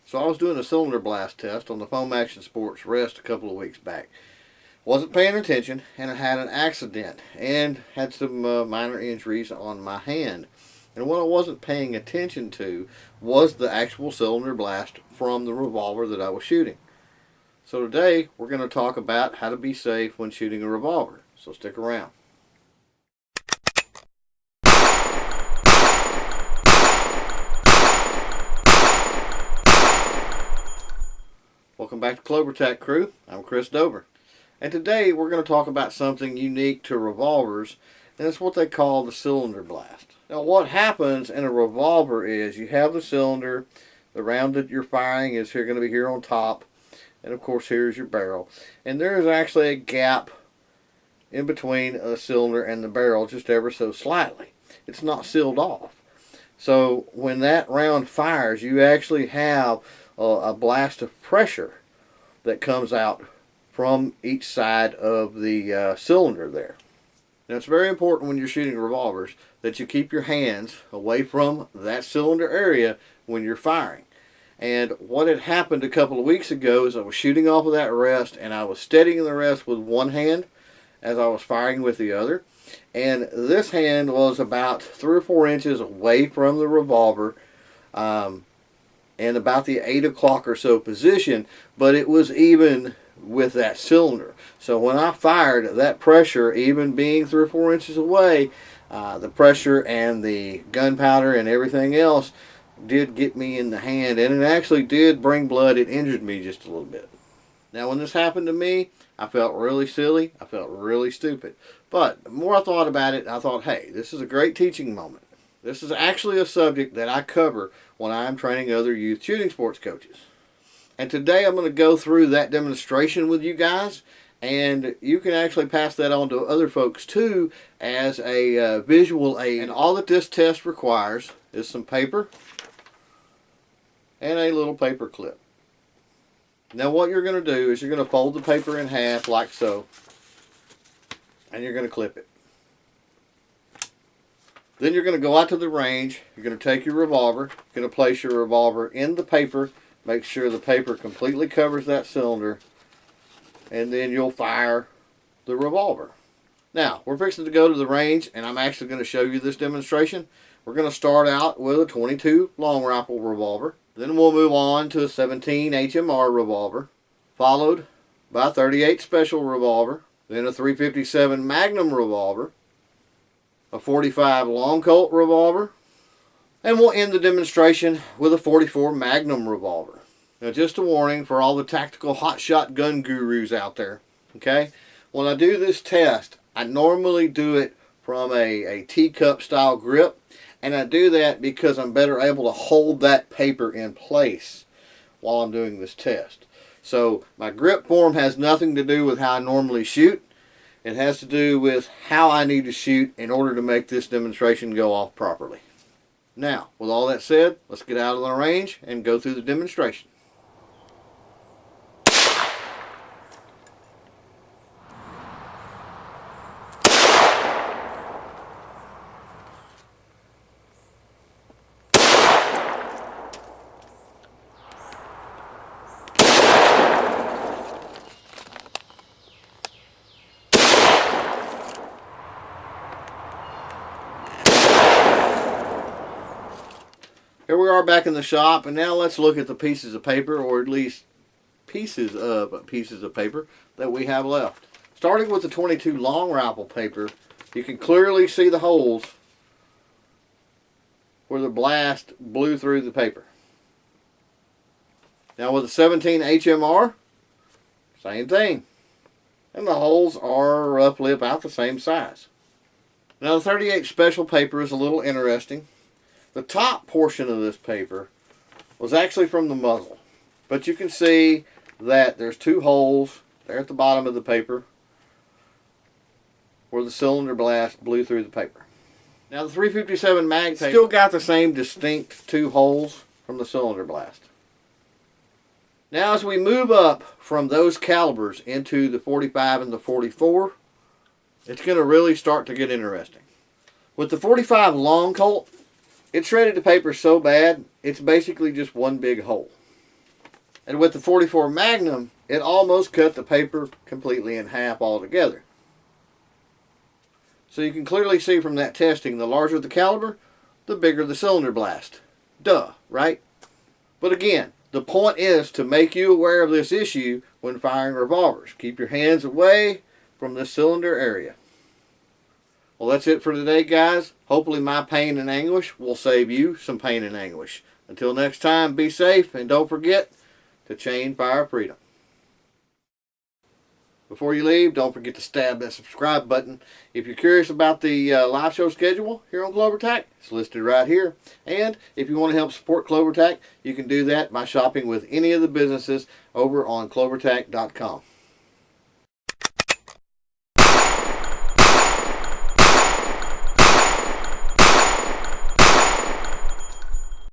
So I was doing a cylinder blast test on the Foam Action Sports Rest a couple of weeks back. Wasn't paying attention, and I had an accident and had some minor injuries on my hand. And what I wasn't paying attention to was the actual cylinder blast from the revolver that I was shooting. So today we're going to talk about how to be safe when shooting a revolver. So stick around. Welcome back to CloverTac Crew. I'm Chris Dover. And today we're going to talk about something unique to revolvers, and it's what they call the cylinder blast. Now what happens in a revolver is you have the cylinder, the round that you're firing is going to be here on top, and of course here's your barrel. And there is actually a gap in between a cylinder and the barrel just ever so slightly. It's not sealed off. So when that round fires, you actually have a blast of pressure that comes out from each side of the cylinder there. Now it's very important when you're shooting revolvers that you keep your hands away from that cylinder area when you're firing. And what had happened a couple of weeks ago is I was shooting off of that rest, and I was steadying the rest with one hand as I was firing with the other. And this hand was about 3 or 4 inches away from the revolver, and about the 8 o'clock or so position, but it was even with that cylinder. So when I fired, that pressure, even being 3 or 4 inches away, the pressure and the gunpowder and everything else did get me in the hand, and it actually did bring blood. It injured me just a little bit. Now when this happened to me, I felt really silly. I felt really stupid. But the more I thought about it, I thought, hey, this is a great teaching moment. This is actually a subject that I cover when I'm training other youth shooting sports coaches. And today I'm going to go through that demonstration with you guys, and you can actually pass that on to other folks too as a visual aid. And all that this test requires is some paper and a little paper clip. Now what you're going to do is you're going to fold the paper in half like so, and you're going to clip it. Then you're going to go out to the range, you're going to take your revolver, you're going to place your revolver in the paper, make sure the paper completely covers that cylinder, and then you'll fire the revolver. Now, we're fixing to go to the range, and I'm actually going to show you this demonstration. We're going to start out with a 22 long rifle revolver, then we'll move on to a 17 HMR revolver, followed by a 38 special revolver, then a 357 Magnum revolver, a 45 long Colt revolver, and we'll end the demonstration with a 44 Magnum revolver. Now just a warning for all the tactical hotshot gun gurus out there, okay? When I do this test, I normally do it from a teacup style grip, and I do that because I'm better able to hold that paper in place while I'm doing this test. So my grip form has nothing to do with how I normally shoot. It has to do with how I need to shoot in order to make this demonstration go off properly. Now, with all that said, let's get out of the range and go through the demonstration. Here we are back in the shop, and now let's look at the pieces of paper, or at least pieces of paper that we have left. Starting with the 22 long rifle paper, you can clearly see the holes where the blast blew through the paper. Now with the 17 HMR, same thing. And the holes are roughly about the same size. Now the 38 special paper is a little interesting. The top portion of this paper was actually from the muzzle, but you can see that there's 2 holes there at the bottom of the paper where the cylinder blast blew through the paper. Now the 357 mag paper still got the same distinct 2 holes from the cylinder blast. Now as we move up from those calibers into the 45 and the 44, it's going to really start to get interesting. With the 45 long Colt, it shredded the paper so bad, it's basically just one big hole. And with the 44 Magnum, it almost cut the paper completely in half altogether. So you can clearly see from that testing, the larger the caliber, the bigger the cylinder blast. Duh, right? But again, the point is to make you aware of this issue when firing revolvers. Keep your hands away from the cylinder area. Well, that's it for today, guys. Hopefully my pain and anguish will save you some pain and anguish. Until next time, be safe and don't forget to chain fire freedom. Before you leave, don't forget to stab that subscribe button. If you're curious about the live show schedule here on CloverTac, it's listed right here. And if you want to help support CloverTac, you can do that by shopping with any of the businesses over on CloverTac.com.